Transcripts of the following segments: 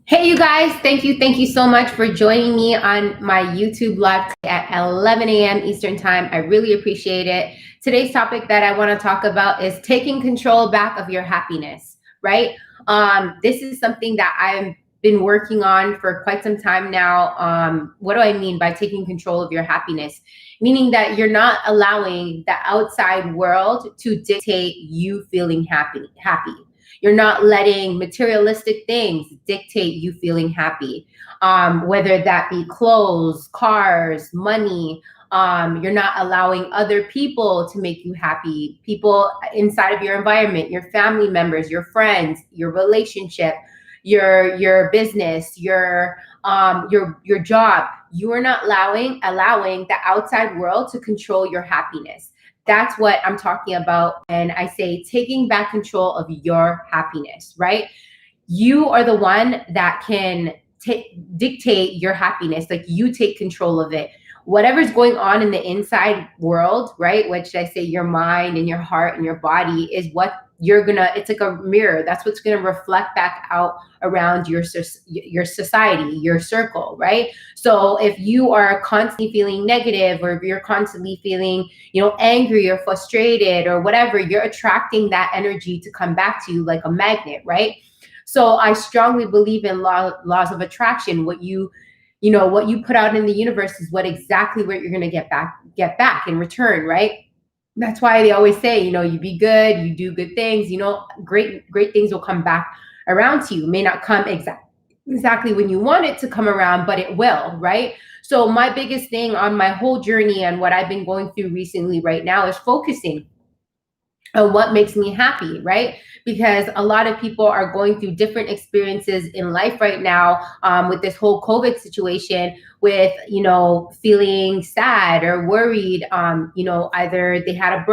Hey, you guys, thank you so much for joining me on my YouTube live at 11 a.m. Eastern Time. I really appreciate it. Today's topic that I want to talk about is taking control back of your happiness, right? This is something that I've been working on for quite some time now. What do I mean by taking control of your happiness? Meaning that you're not allowing the outside world to dictate you feeling happy. You're not letting materialistic things dictate you feeling happy, whether that be clothes, cars, money. You're not allowing other people to make you happy. People inside of your environment, your family members, your friends, your relationship, your business, your job. You are not allowing the outside world to control your happiness. That's what I'm talking about. And I say taking back control of your happiness, right? You are the one that can dictate your happiness. Like, you take control of it. Whatever's going on in the inside world, right? Which I say your mind and your heart and your body is what it's like a mirror. That's what's gonna reflect back out around your society, your circle, right? So if you are constantly feeling negative, or if you're constantly feeling, angry or frustrated or whatever, you're attracting that energy to come back to you like a magnet, right? So I strongly believe in laws of attraction. What you put out in the universe is what you're going to get back in return, right? That's why they always say, you be good, you do good things, great things will come back around to you. It may not come exactly when you want it to come around, but it will, right? So my biggest thing on my whole journey and what I've been going through recently right now is focusing on what makes me happy, right? Because a lot of people are going through different experiences in life right now, with this whole COVID situation, with, feeling sad or worried. Either they had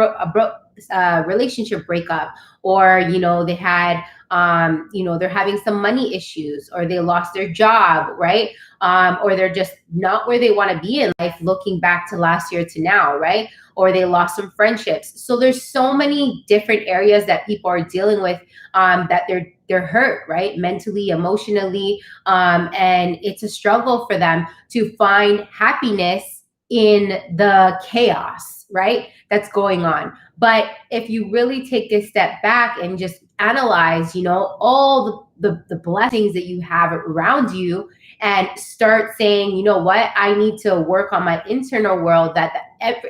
a relationship breakup, or, they had, they're having some money issues, or they lost their job, right? Or they're just not where they want to be in life, looking back to last year to now, right? Or they lost some friendships. So there's so many different areas that people are dealing with, that they're hurt, right? Mentally, emotionally, and it's a struggle for them to find happipiness in the chaos, right? That's going on. But if you really take a step back and just analyze, all the blessings that you have around you, and start saying, you know what, I need to work on my internal world. That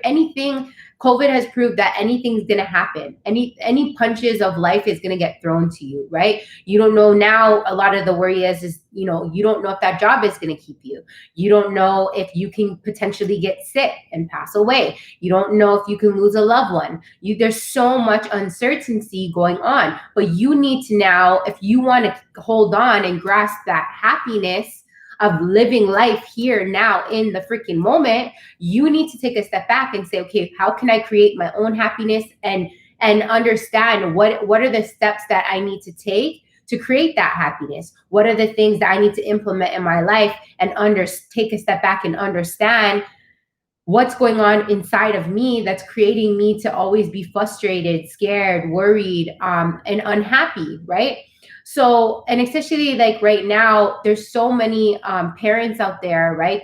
anything, COVID has proved that anything's going to happen. Any punches of life is going to get thrown to you, right? You don't know now. A lot of the worry is, you don't know if that job is going to keep you. You don't know if you can potentially get sick and pass away. You don't know if you can lose a loved one. There's so much uncertainty going on, but you need to now, if you want to hold on and grasp that happiness of living life here now in the freaking moment, you need to take a step back and say, okay, how can I create my own happiness, and understand what are the steps that I need to take to create that happiness? What are the things that I need to implement in my life, and take a step back and understand what's going on inside of me that's creating me to always be frustrated, scared, worried, and unhappy, right? So, and especially like right now, there's so many parents out there, right?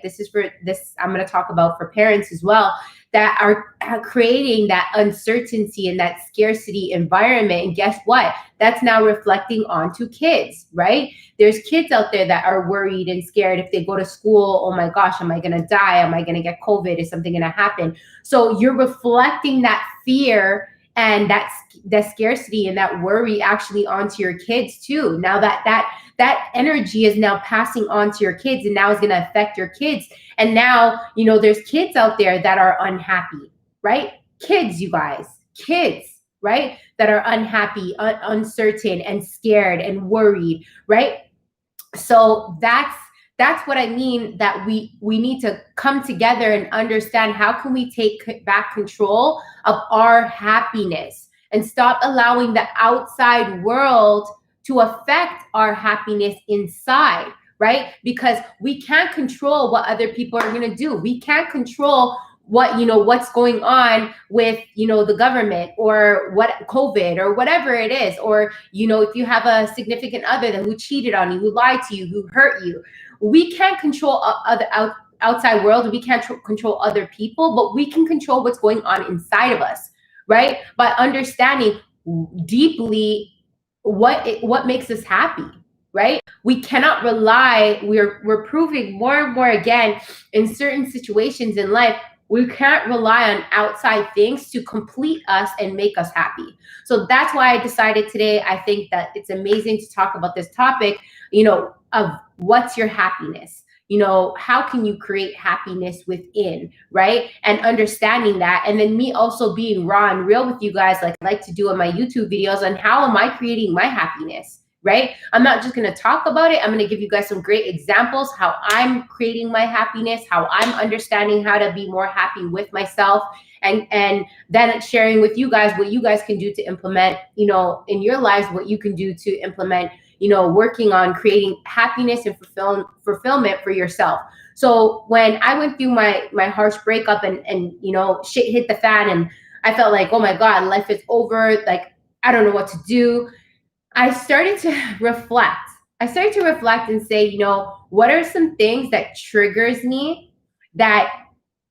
I'm going to talk about for parents as well, that are creating that uncertainty and that scarcity environment. And guess what? That's now reflecting onto kids, right? There's kids out there that are worried and scared if they go to school. Oh my gosh, am I going to die? Am I going to get COVID? Is something going to happen? So you're reflecting that fear and that scarcity and that worry actually onto your kids too. Now that energy is now passing on to your kids, and now is going to affect your kids. And now, there's kids out there that are unhappy, right? Kids, you guys, kids, right? That are unhappy, uncertain, and scared and worried, right? So that's what I mean, that we need to come together and understand, how can we take back control of our happiness and stop allowing the outside world to affect our happiness inside, right? Because we can't control what other people are going to do. We can't control what's going on with, the government, or what COVID, or whatever it is, or, if you have a significant other that who cheated on you, who lied to you, who hurt you. We can't control other outside world. We can't control other people, but we can control what's going on inside of us, right? By understanding deeply what makes us happy, right? We cannot rely. We're proving more and more again in certain situations in life. We can't rely on outside things to complete us and make us happy. So that's why I decided today, I think that it's amazing to talk about this topic, of what's your happiness? How can you create happiness within, right? And understanding that. And then me also being raw and real with you guys, like I like to do in my YouTube videos, on how am I creating my happiness, right? I'm not just going to talk about it. I'm going to give you guys some great examples, how I'm creating my happiness, how I'm understanding how to be more happy with myself, and then sharing with you guys what you guys can do to implement, in your lives, what you can do to implement, working on creating happiness and fulfillment for yourself. So when I went through my harsh breakup, and shit hit the fan, and I felt like, oh my God, life is over. Like, I don't know what to do. I started to reflect. And say, what are some things that triggers me, that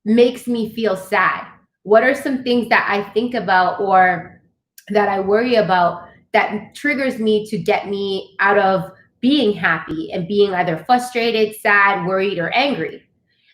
makes me feel sad? What are some things that I think about, or that I worry about, that triggers me to get me out of being happy and being either frustrated, sad, worried, or angry?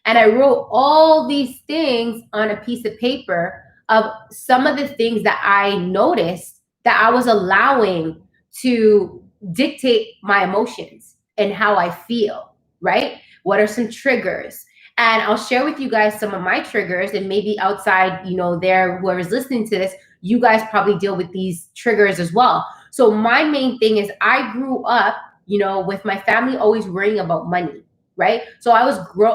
And I wrote all these things on a piece of paper, of some of the things that I noticed that I was allowing to dictate my emotions and how I feel, right? What are some triggers? And I'll share with you guys some of my triggers, and maybe outside, whoever's listening to this, you guys probably deal with these triggers as well. So my main thing is, I grew up, with my family always worrying about money, right? So I grew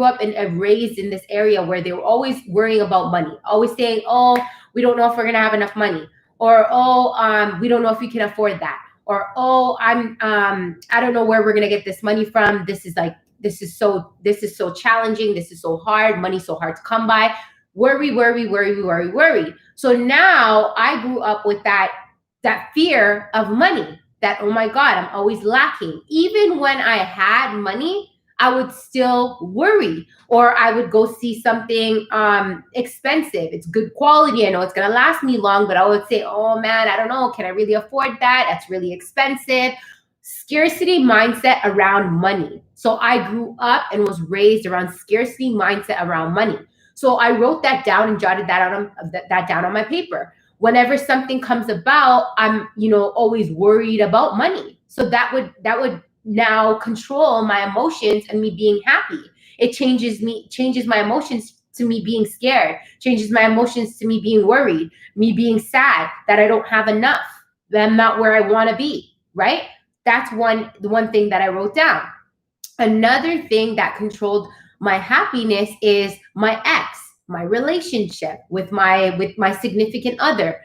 up and raised in this area where they were always worrying about money, always saying, oh, we don't know if we're gonna have enough money, or oh, we don't know if we can afford that, or oh, I don't know where we're gonna get this money from. This is so challenging. This is so hard. Money's so hard to come by. Worry. So now I grew up with that fear of money, that, oh my God, I'm always lacking. Even when I had money, I would still worry, or I would go see something expensive. It's good quality. I know it's going to last me long, but I would say, oh man, I don't know. Can I really afford that? That's really expensive. Scarcity mindset around money. So I grew up and was raised around scarcity mindset around money. So I wrote that down and jotted that down on my paper. Whenever something comes about, I'm, always worried about money. So that would now control my emotions and me being happy. It changes my emotions to me being scared, changes my emotions to me being worried, me being sad that I don't have enough, that I'm not where I want to be, right? That's the one thing that I wrote down. Another thing that controlled my happiness is my ex, my relationship with my significant other.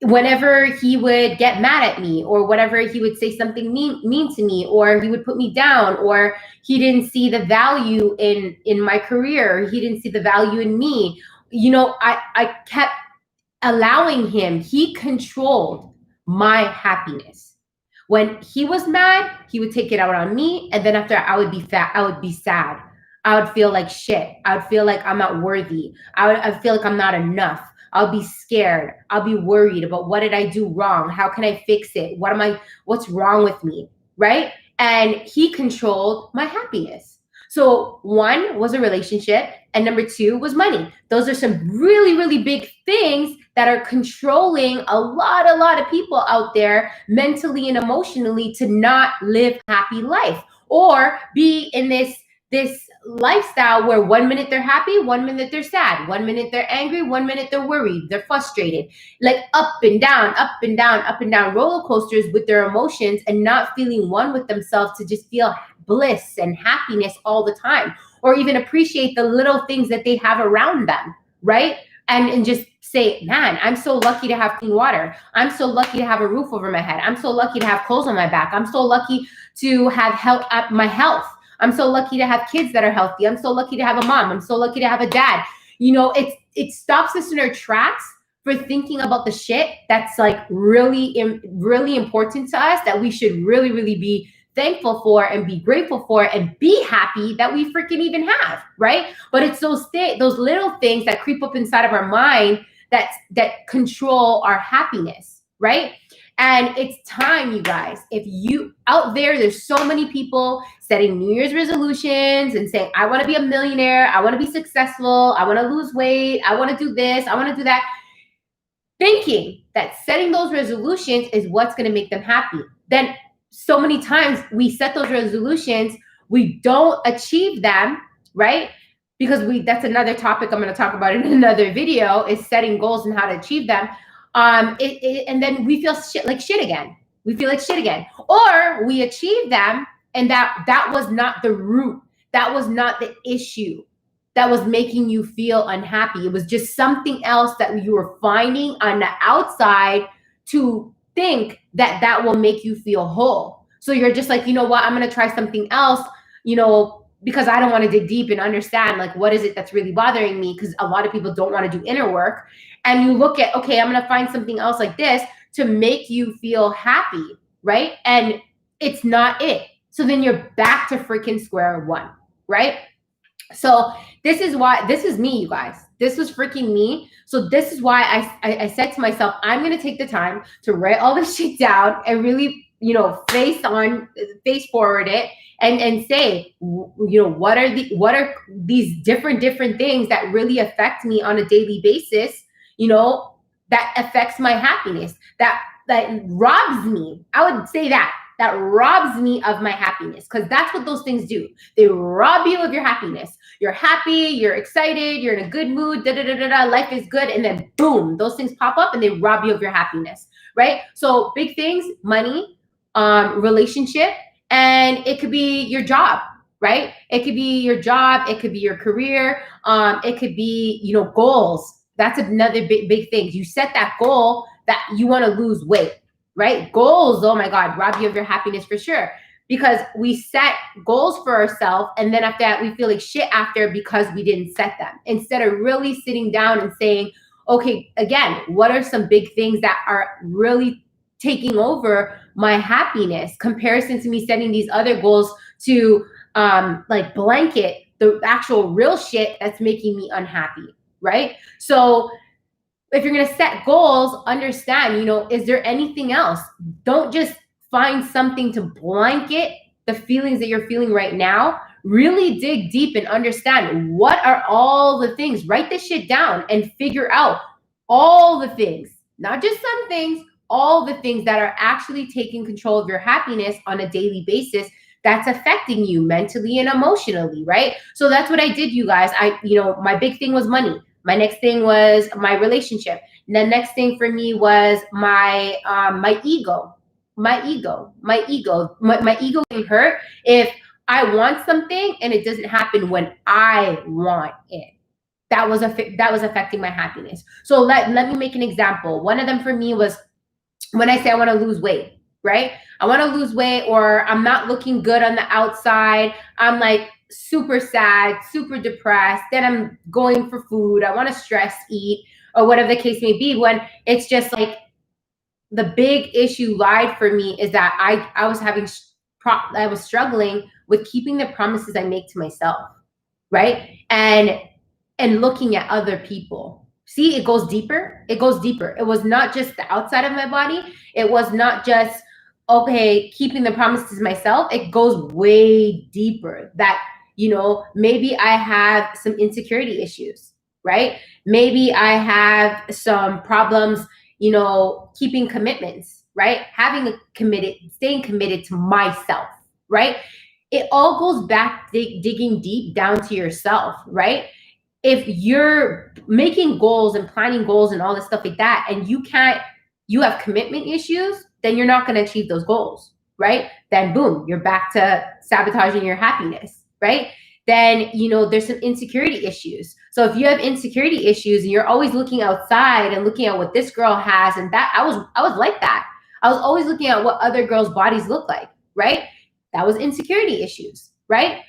Whenever he would get mad at me, or whatever, he would say something mean to me, or he would put me down, or he didn't see the value in my career, he didn't see the value in me. I kept allowing him. He controlled my happiness. When he was mad, he would take it out on me, and then after, I would be sad. I would feel like shit. I would feel like I'm not worthy. I feel like I'm not enough. I'll be scared. I'll be worried about, what did I do wrong? How can I fix it? What's wrong with me? Right? And he controlled my happiness. So one was a relationship, and number two was money. Those are some really, really big things that are controlling a lot of people out there, mentally and emotionally, to not live a happy life, or be in this lifestyle where 1 minute they're happy, 1 minute they're sad, 1 minute they're angry, 1 minute they're worried, they're frustrated, like up and down roller coasters with their emotions, and not feeling one with themselves to just feel bliss and happiness all the time, or even appreciate the little things that they have around them, right? And just say, man, I'm so lucky to have clean water. I'm so lucky to have a roof over my head. I'm so lucky to have clothes on my back. I'm so lucky to have my health. I'm so lucky to have kids that are healthy. I'm so lucky to have a mom. I'm so lucky to have a dad. it stops us in our tracks for thinking about the shit that's like really important to us, that we should really, really be thankful for and be grateful for and be happy that we freaking even have, right? But it's those little things that creep up inside of our mind that control our happiness, right? And it's time, you guys. If you out there's so many people setting New Year's resolutions and saying, I want to be a millionaire, I want to be successful, I want to lose weight, I want to do this, I want to do that, thinking that setting those resolutions is what's going to make them happy. Then so many times we set those resolutions, we don't achieve them, right? Because that's another topic I'm going to talk about in another video, is setting goals and how to achieve them. And then we feel like shit again. We feel like shit again. Or we achieve them, and that was not the root. That was not the issue that was making you feel unhappy. It was just something else that you were finding on the outside to think that will make you feel whole. So you're just like, you know what, I'm going to try something else, because I don't want to dig deep and understand, like, what is it that's really bothering me? Because a lot of people don't want to do inner work. And you look at, okay, I'm going to find something else like this to make you feel happy, right? And it's not it. So then you're back to freaking square one, right? So this is me, you guys. This was freaking me. So this is why I said to myself, I'm going to take the time to write all this shit down and really, face forward it and say, what are these different things that really affect me on a daily basis, that affects my happiness, that robs me. I would say that robs me of my happiness, because that's what those things do. They rob you of your happiness. You're happy, you're excited, you're in a good mood, life is good, and then boom, those things pop up and they rob you of your happiness, right? So big things: money, relationship, and it could be your job, right? It could be your job, it could be your career, it could be, goals. That's another big thing. You set that goal that you want to lose weight, right? Goals, oh my God, rob you of your happiness for sure. Because we set goals for ourselves, and then after that, we feel like shit after because we didn't set them. Instead of really sitting down and saying, okay, again, what are some big things that are really taking over my happiness, comparison to me setting these other goals to like blanket the actual real shit that's making me unhappy, right? So if you're going to set goals, understand, is there anything else? Don't just find something to blanket the feelings that you're feeling right now. Really dig deep and understand, what are all the things. Write this shit down and figure out all the things, not just some things, all the things that are actually taking control of your happiness on a daily basis, that's affecting you mentally and emotionally, right? So that's what I did, you guys. My big thing was money. My next thing was my relationship. And the next thing for me was my ego. My ego getting hurt if I want something and it doesn't happen when I want it. That was affecting my happiness. So let me make an example. One of them for me was when I say I want to lose weight, right? I want to lose weight, or I'm not looking good on the outside. I'm like super sad, super depressed. Then I'm going for food. I want to stress eat, or whatever the case may be. When it's just like, the big issue lied for me is that I was struggling with keeping the promises I make to myself, right? And looking at other people. See, it goes deeper. It goes deeper. It was not just the outside of my body. It was not just, okay, keeping the promises to myself. It goes way deeper. That, maybe I have some insecurity issues, right? Maybe I have some problems, keeping commitments, right? Staying committed to myself, right? It all goes back, digging deep down to yourself, right? If you're making goals and planning goals and all this stuff like that, and you have commitment issues, then you're not going to achieve those goals, right? Then boom, you're back to sabotaging your happiness, right? Then, there's some insecurity issues. So if you have insecurity issues and you're always looking outside and looking at what this girl has and that, I was like that. I was always looking at what other girls' bodies look like, right? That was insecurity issues, right?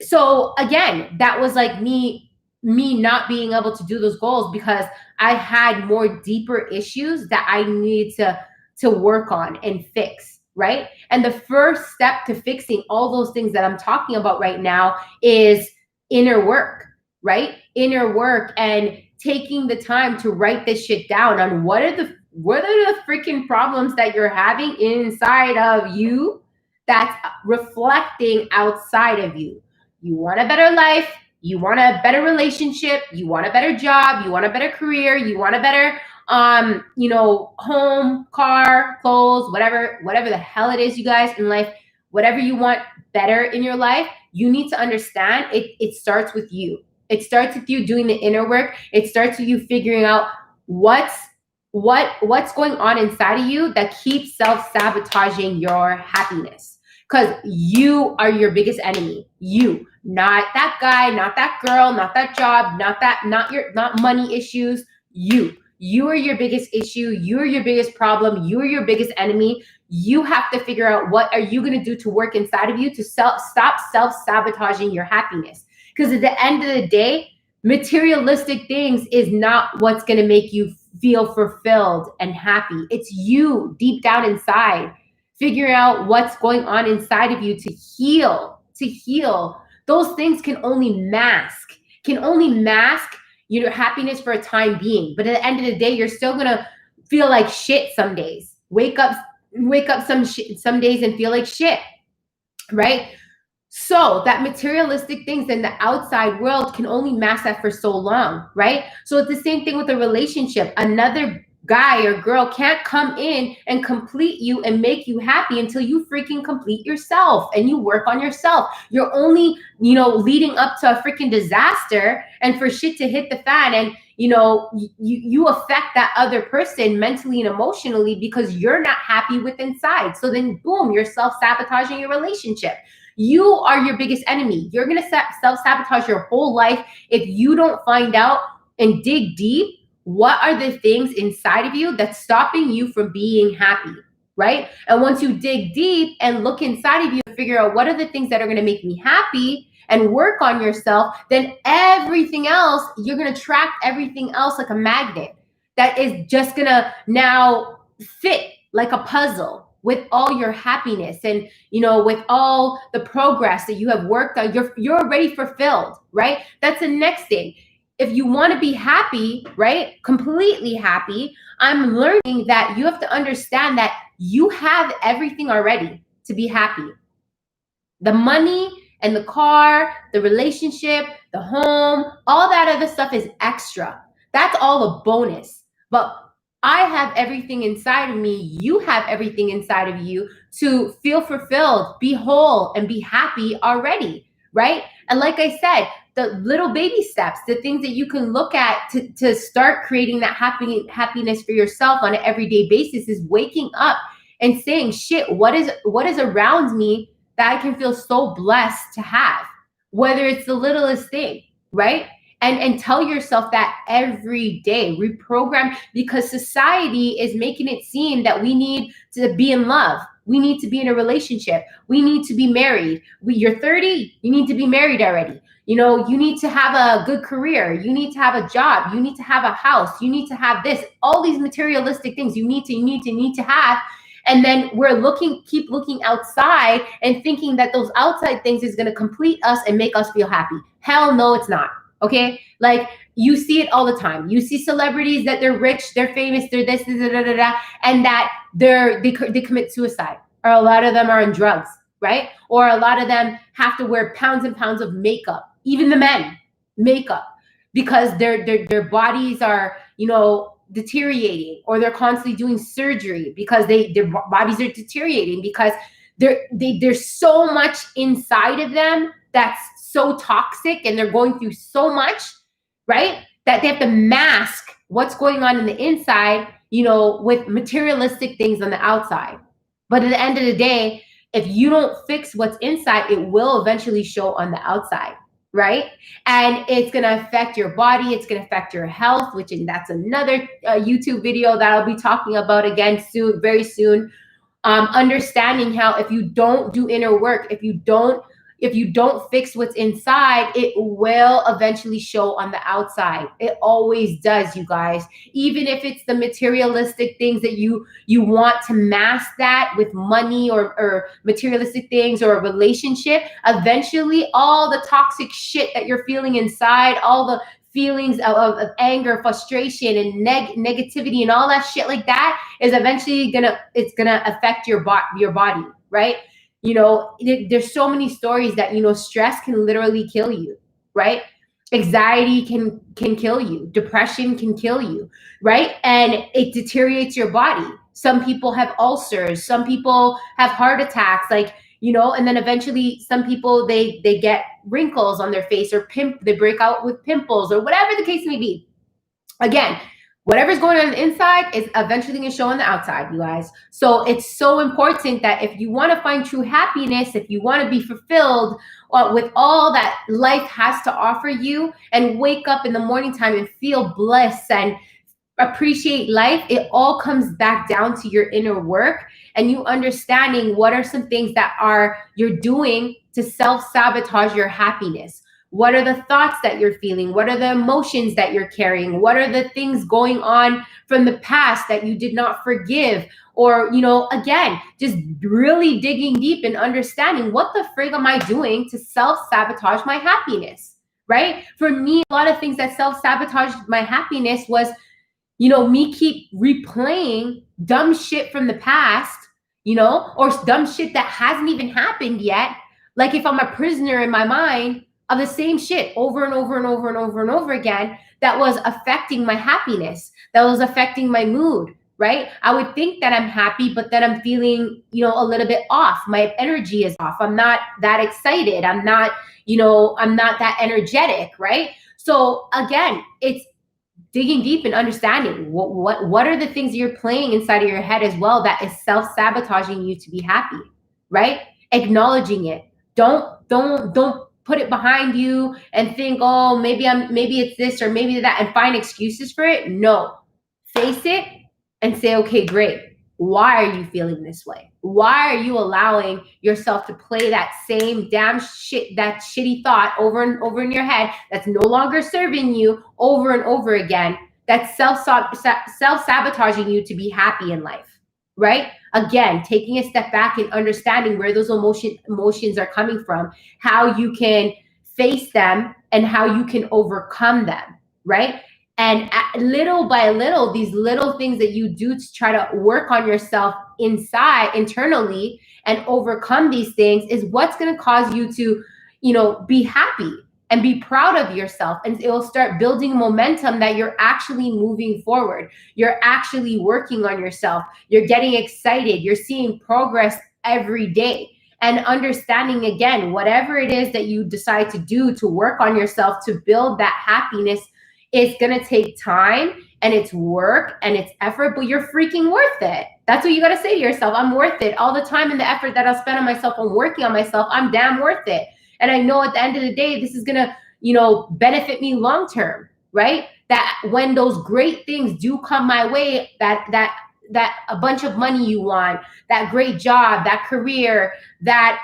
So again, that was like me me not being able to do those goals because I had more deeper issues that I needed to work on and fix, right? And the first step to fixing all those things that I'm talking about right now is inner work, right? Inner work and taking the time to write this shit down on what are the freaking problems that you're having inside of you that's reflecting outside of you. You want a better life, you want a better relationship, you want a better job, you want a better career, you want a better home, car, clothes, whatever the hell it is, you guys, in life, whatever you want better in your life, you need to understand it starts with you. It starts with you doing the inner work. It starts with you figuring out what's going on inside of you that keeps self-sabotaging your happiness. Because you are your biggest enemy. You, not that guy, not that girl, not that job, not money issues. You are your biggest issue. You are your biggest problem. You are your biggest enemy. You have to figure out what are you going to do to work inside of you to stop self-sabotaging your happiness. Because at the end of the day, materialistic things is not what's going to make you feel fulfilled and happy. It's you deep down inside figuring out what's going on inside of you to heal. Those things can only mask your happiness for a time being. But at the end of the day, you're still going to feel like shit some days. Wake up some days and feel like shit, right? So that materialistic things in the outside world can only mask that for so long, right? So it's the same thing with a relationship. Another guy or girl can't come in and complete you and make you happy until you freaking complete yourself and you work on yourself. You're only, leading up to a freaking disaster and for shit to hit the fan and, you affect that other person mentally and emotionally because you're not happy with inside. So then boom, you're self-sabotaging your relationship. You are your biggest enemy. You're going to self-sabotage your whole life if you don't find out and dig deep what are the things inside of you that's stopping you from being happy, right? And once you dig deep and look inside of you and figure out what are the things that are going to make me happy and work on yourself, then everything else, you're going to attract everything else like a magnet that is just going to now fit like a puzzle with all your happiness and, with all the progress that you have worked on. You're already fulfilled, right? That's the next thing. If you want to be happy, right, completely happy, I'm learning that you have to understand that you have everything already to be happy. The money and the car, the relationship, the home, all that other stuff is extra. That's all a bonus. But I have everything inside of me. You have everything inside of you to feel fulfilled, be whole, and be happy already, right? And like I said, the little baby steps, the things that you can look at to start creating that happiness for yourself on an everyday basis is waking up and saying, shit, what is around me that I can feel so blessed to have, whether it's the littlest thing, right? And tell yourself that every day, reprogram, because society is making it seem that we need to be in love. We need to be in a relationship. We need to be married. You're 30, you need to be married already. You need to have a good career. You need to have a job. You need to have a house. You need to have this, all these materialistic things you need to have. And then keep looking outside and thinking that those outside things is going to complete us and make us feel happy. Hell no, it's not. Okay. Like you see it all the time. You see celebrities that they're rich, they're famous, they're this, and that they commit suicide, or a lot of them are on drugs, right? Or a lot of them have to wear pounds and pounds of makeup, even the men, makeup, because their bodies are, deteriorating, or they're constantly doing surgery because their bodies are deteriorating because there's so much inside of them that's so toxic and they're going through so much, right? That they have to mask what's going on in the inside, with materialistic things on the outside. But at the end of the day, if you don't fix what's inside, it will eventually show on the outside, right? And it's going to affect your body. It's going to affect your health, that's another YouTube video that I'll be talking about again very soon. Understanding how if you don't do inner work, if you don't if you don't fix what's inside, it will eventually show on the outside. It always does, you guys. Even if it's the materialistic things that you want to mask that with money or materialistic things or a relationship, eventually all the toxic shit that you're feeling inside, all the feelings of anger, frustration, and negativity and all that shit like that is eventually gonna affect your body, right? There's so many stories that stress can literally kill you, right? Anxiety can kill you, depression can kill you, right? And it deteriorates your body. Some people have ulcers, some people have heart attacks, like, and then eventually some people they get wrinkles on their face, or they break out with pimples, or whatever the case may be. Again, whatever's going on the inside is eventually going to show on the outside, you guys. So it's so important that if you want to find true happiness, if you want to be fulfilled with all that life has to offer you, and wake up in the morning time and feel bliss and appreciate life, it all comes back down to your inner work and you understanding what are some things that you're doing to self-sabotage your happiness. What are the thoughts that you're feeling? What are the emotions that you're carrying? What are the things going on from the past that you did not forgive? Or, again, just really digging deep and understanding, what the frig am I doing to self-sabotage my happiness, right? For me, a lot of things that self-sabotaged my happiness was me keep replaying dumb shit from the past, or dumb shit that hasn't even happened yet. Like if I'm a prisoner in my mind of the same shit over and over and over and over and over again, that was affecting my happiness, that was affecting my mood, right? I would think that I'm happy, but then I'm feeling, a little bit off. My energy is off. I'm not that excited. I'm not that energetic, right? So again, it's digging deep and understanding what are the things you're playing inside of your head as well that is self-sabotaging you to be happy, right? Acknowledging it. Don't put it behind you and think, oh, maybe it's this or maybe that, and find excuses for it. No. Face it and say, okay, great. Why are you feeling this way? Why are you allowing yourself to play that same damn shit, that shitty thought over and over in your head that's no longer serving you over and over again, that's self-sabotaging you to be happy in life, right? Again, taking a step back and understanding where those emotions are coming from, how you can face them and how you can overcome them, right? And little by little, these little things that you do to try to work on yourself internally and overcome these things is what's going to cause you to, be happy and be proud of yourself. And it will start building momentum that you're actually moving forward. You're actually working on yourself. You're getting excited. You're seeing progress every day. And understanding, again, whatever it is that you decide to do to work on yourself, to build that happiness, it's going to take time and it's work and it's effort, but you're freaking worth it. That's what you got to say to yourself. I'm worth it. All the time and the effort that I'll spend on myself and working on myself, I'm damn worth it. And I know at the end of the day, this is going to, benefit me long-term, right? That when those great things do come my way, that a bunch of money you want, that great job, that career, that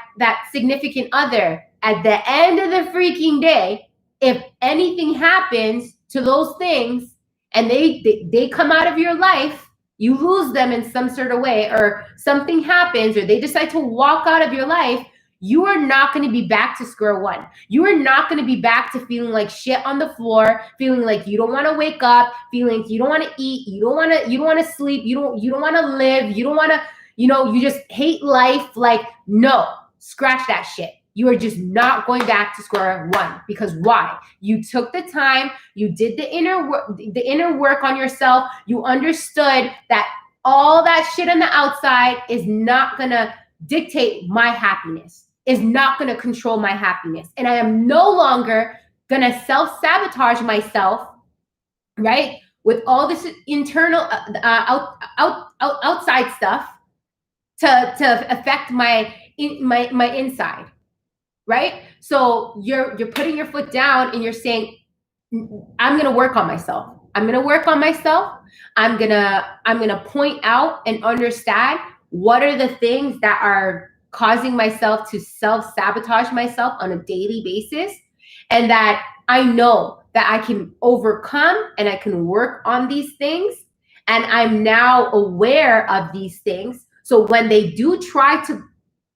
significant other, at the end of the freaking day, if anything happens to those things and they come out of your life, you lose them in some sort of way, or something happens, or they decide to walk out of your life, you are not going to be back to square one. You are not going to be back to feeling like shit on the floor, feeling like you don't want to wake up, feeling like you don't want to eat, you don't want to sleep, you don't want to live, you don't want to, you just hate life. Like, no, scratch that shit. You are just not going back to square one. Because why? You took the time, you did the inner work on yourself, you understood that all that shit on the outside is not gonna dictate my happiness, is not gonna control my happiness. And I am no longer gonna self-sabotage myself, right? With all this internal outside stuff to affect my inside. Right? So you're putting your foot down and you're saying, I'm going to work on myself. I'm going to work on myself. I'm going to point out and understand what are the things that are causing myself to self-sabotage myself on a daily basis, and that I know that I can overcome and I can work on these things. And I'm now aware of these things. So when they do try to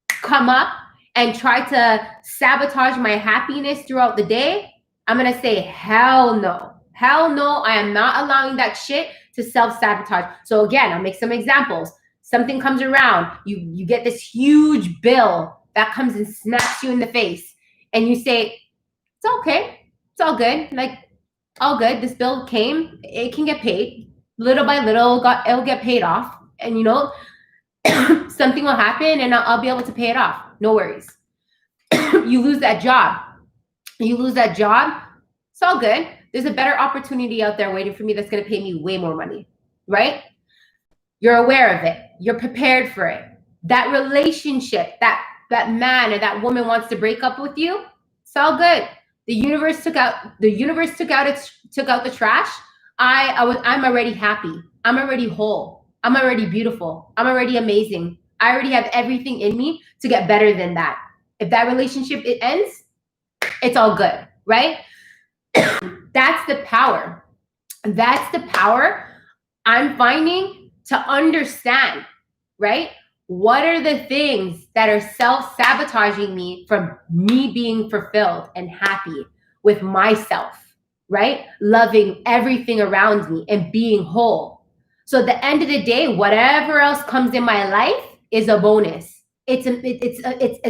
come up and try to sabotage my happiness throughout the day, I'm going to say, hell no. Hell no, I am not allowing that shit to self-sabotage. So again, I'll make some examples. Something comes around, you get this huge bill that comes and smacks you in the face, and you say, it's okay, it's all good, like, all good, this bill came, it can get paid. Little by little, it'll get paid off. And you know, something will happen and I'll be able to pay it off. No worries. You lose that job. It's all good. There's a better opportunity out there waiting for me that's going to pay me way more money, right? You're aware of it. You're prepared for it. That relationship, that man or that woman wants to break up with you, it's all good. The universe took out the trash. I'm already happy. I'm already whole. I'm already beautiful. I'm already amazing. I already have everything in me to get better than that. If that relationship it ends, it's all good, right? That's the power. That's the power I'm finding to understand, right? What are the things that are self-sabotaging me from me being fulfilled and happy with myself, right? Loving everything around me and being whole. So at the end of the day, whatever else comes in my life is a bonus. It's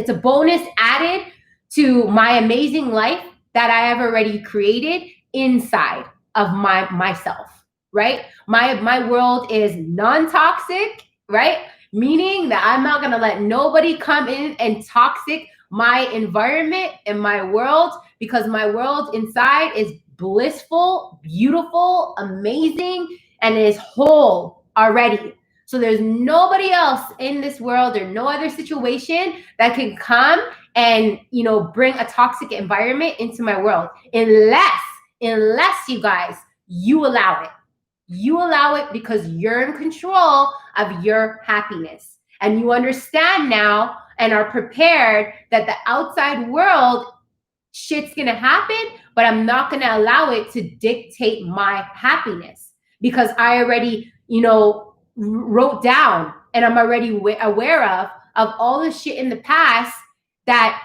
a bonus added to my amazing life that I have already created inside of myself, right? My world is non-toxic, right? Meaning that I'm not gonna let nobody come in and toxic my environment and my world, because my world inside is blissful, beautiful, amazing, and is whole already. So there's nobody else in this world or no other situation that can come and, you know, bring a toxic environment into my world, unless you guys, you allow it. You allow it because you're in control of your happiness. And you understand now and are prepared that the outside world, shit's gonna happen, but I'm not gonna allow it to dictate my happiness, because I already, you know, wrote down and I'm already aware of all the shit in the past that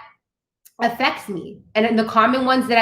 affects me. And the common ones that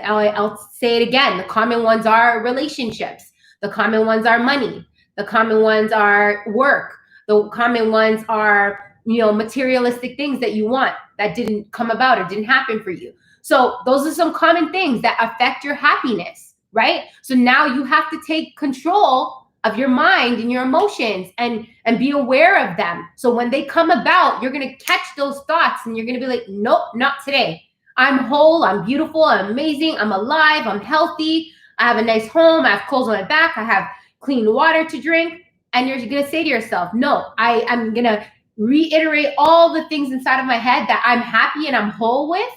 I'll say it again, the common ones are relationships. The common ones are money. The common ones are work. The common ones are, you know, materialistic things that you want that didn't come about or didn't happen for you. So those are some common things that affect your happiness, right? So now you have to take control of your mind and your emotions and be aware of them. So when they come about, you're going to catch those thoughts and you're going to be like, nope, not today. I'm whole. I'm beautiful. I'm amazing. I'm alive. I'm healthy. I have a nice home. I have clothes on my back. I have clean water to drink. And you're going to say to yourself, no, I'm going to reiterate all the things inside of my head that I'm happy and I'm whole with,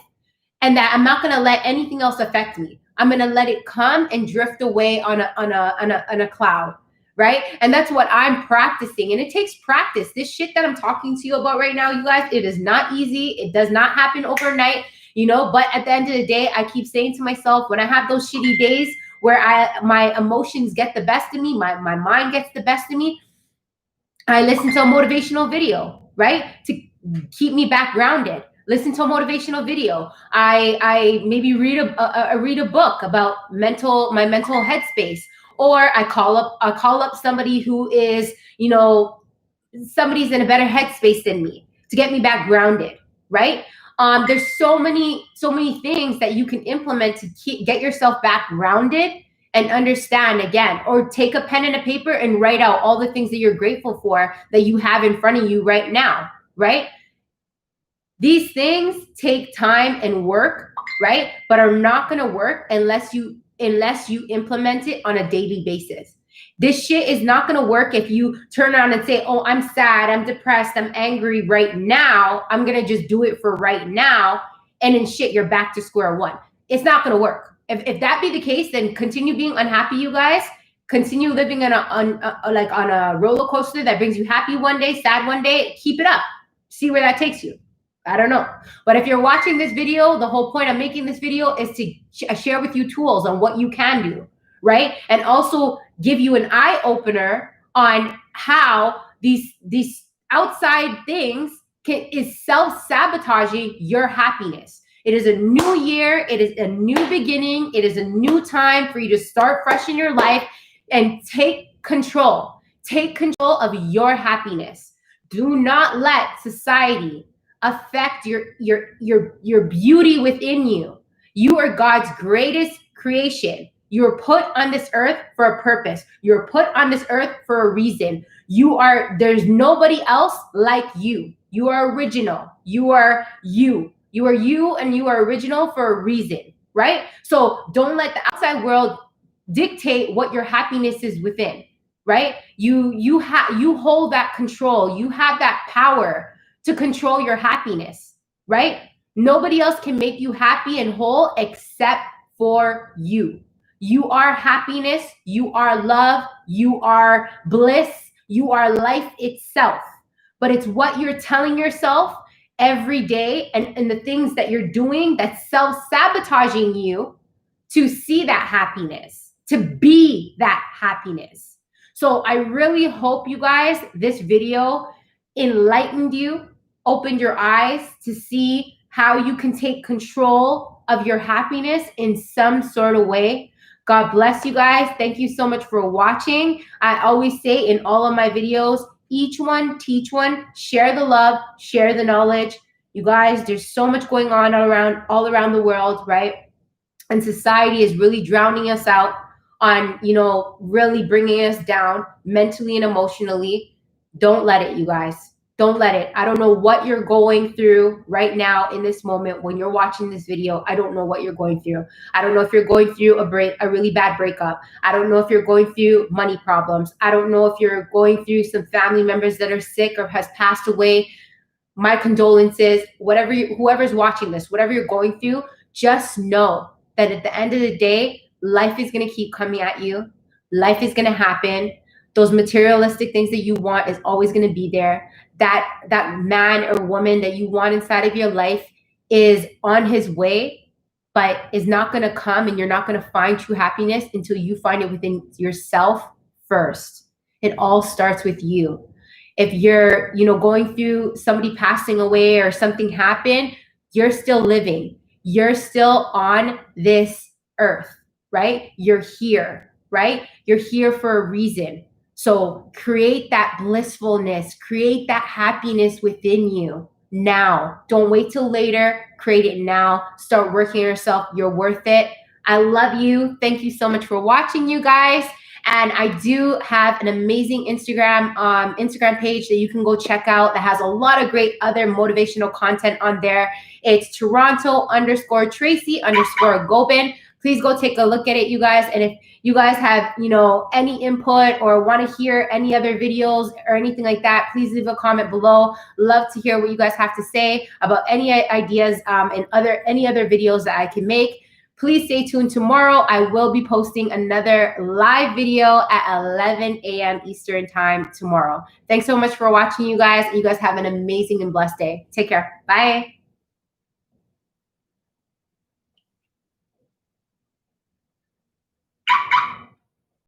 and that I'm not going to let anything else affect me. I'm going to let it come and drift away on a cloud, right? And that's what I'm practicing. And it takes practice. This shit that I'm talking to you about right now, you guys, it is not easy. It does not happen overnight, you know, but at the end of the day, I keep saying to myself, when I have those shitty days where my emotions get the best of me, my mind gets the best of me, I listen to a motivational video, right? To keep me back grounded. Listen to a motivational video. I maybe read a book about my mental headspace, or I call up somebody who is, you know, somebody's in a better headspace than me to get me back grounded, right? There's so many things that you can implement to get yourself back grounded and understand again, or take a pen and a paper and write out all the things that you're grateful for that you have in front of you right now, right? These things take time and work, right? But are not going to work unless you implement it on a daily basis. This shit is not going to work if you turn around and say, oh, I'm sad, I'm depressed, I'm angry right now. I'm going to just do it for right now. And then shit, you're back to square one. It's not going to work. If that be the case, then continue being unhappy, you guys. Continue living on a roller coaster that brings you happy one day, sad one day. Keep it up. See where that takes you. I don't know. But if you're watching this video, the whole point of making this video is to share with you tools on what you can do, right? And also give you an eye opener on how these outside things is self-sabotaging your happiness. It is a new year. It is a new beginning. It is a new time for you to start fresh in your life and take control. Take control of your happiness. Do not let society affect your beauty within you. You are God's greatest creation. You're put on this earth for a purpose. You're put on this earth for a reason. There's nobody else like you. You are original. You are you. You are you, and you are original for a reason, right? So don't let the outside world dictate what your happiness is within, right? You hold that control. You have that power to control your happiness, right? Nobody else can make you happy and whole except for you. You are happiness. You are love. You are bliss. You are life itself. But it's what you're telling yourself every day and the things that you're doing that's self-sabotaging you to see that happiness, to be that happiness. So I really hope you guys, this video enlightened you, opened your eyes to see how you can take control of your happiness in some sort of way. God bless you guys. Thank you so much for watching. I always say in all of my videos, each one, teach one, share the love, share the knowledge. You guys, there's so much going on all around the world, right? And society is really drowning us out on, really bringing us down mentally and emotionally. Don't let it, you guys. Don't let it. I don't know what you're going through right now in this moment when you're watching this video. I don't know what you're going through. I don't know if you're going through a really bad breakup. I don't know if you're going through money problems. I don't know if you're going through some family members that are sick or has passed away. My condolences. Whoever's watching this, whatever you're going through, just know that at the end of the day, life is going to keep coming at you. Life is going to happen. Those materialistic things that you want is always going to be there. That man or woman that you want inside of your life is on his way, but is not going to come, and you're not going to find true happiness until you find it within yourself first. It all starts with you. If you're, going through somebody passing away or something happened, you're still living. You're still on this earth, right? You're here, right? You're here for a reason. So create that blissfulness, create that happiness within you now. Don't wait till later. Create it now. Start working on yourself. You're worth it. I love you. Thank you so much for watching, you guys. And I do have an amazing Instagram page that you can go check out that has a lot of great other motivational content on there. It's Toronto_Tracy_Gobin. Please go take a look at it, you guys. And if you guys have, any input or want to hear any other videos or anything like that, please leave a comment below. Love to hear what you guys have to say about any ideas and any other videos that I can make. Please stay tuned tomorrow. I will be posting another live video at 11 a.m. Eastern time tomorrow. Thanks so much for watching, you guys. You guys have an amazing and blessed day. Take care. Bye.